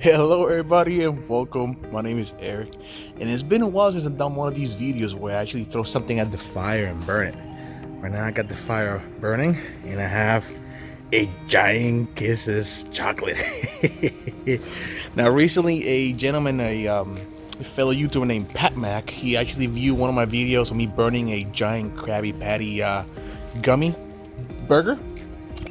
Hello everybody and welcome. My name is Eric and it's been a while since I've done one of these videos where I actually throw something at the fire and burn it. Right now I got the fire burning and I have a giant Kisses chocolate. Now recently a gentleman, a fellow YouTuber named Pat Mac, he actually viewed one of my videos of me burning a giant Krabby Patty gummy burger.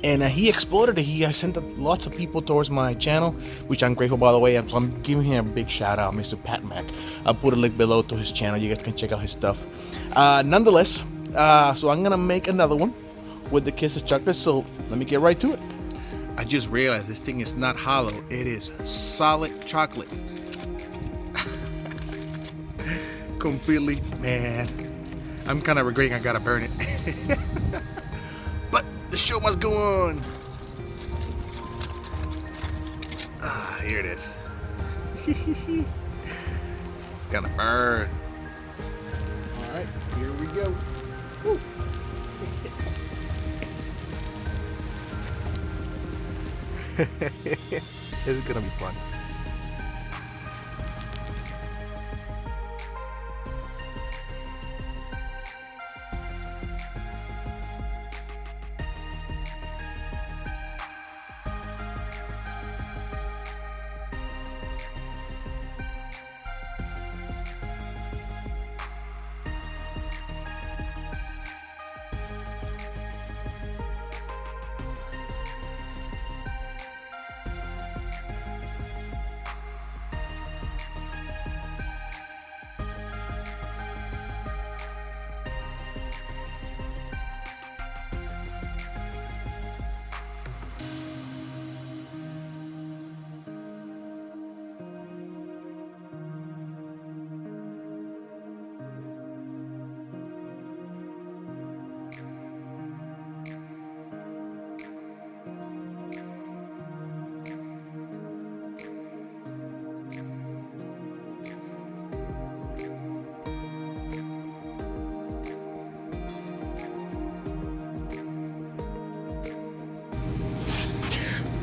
And he exploded it. He sent lots of people towards my channel, which I'm grateful, by the way. So I'm giving him a big shout out, Mr. Pat Mac. I'll put a link below to his channel. You guys can check out his stuff. Nonetheless, so I'm gonna make another one with the Kisses chocolate. So let me get right to it. I just realized this thing is not hollow. It is solid chocolate. Completely, man. I'm kind of regretting I gotta burn it. But the show must go on. Here it is. It's gonna burn. Alright, here we go. Woo. This is gonna be fun.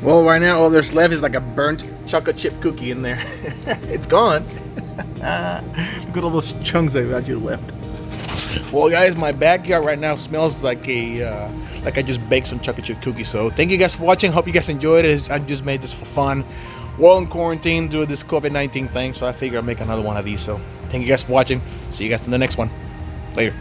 Well, right now all there's left is like a burnt chocolate chip cookie in there. It's gone. Look at all those chunks that I just left. Well, guys, my backyard right now smells like like I just baked some chocolate chip cookies. So thank you guys for watching. Hope you guys enjoyed it. I just made this for fun. While in quarantine doing this COVID-19 thing, so I figure I'll make another one of these. So thank you guys for watching. See you guys in the next one. Later.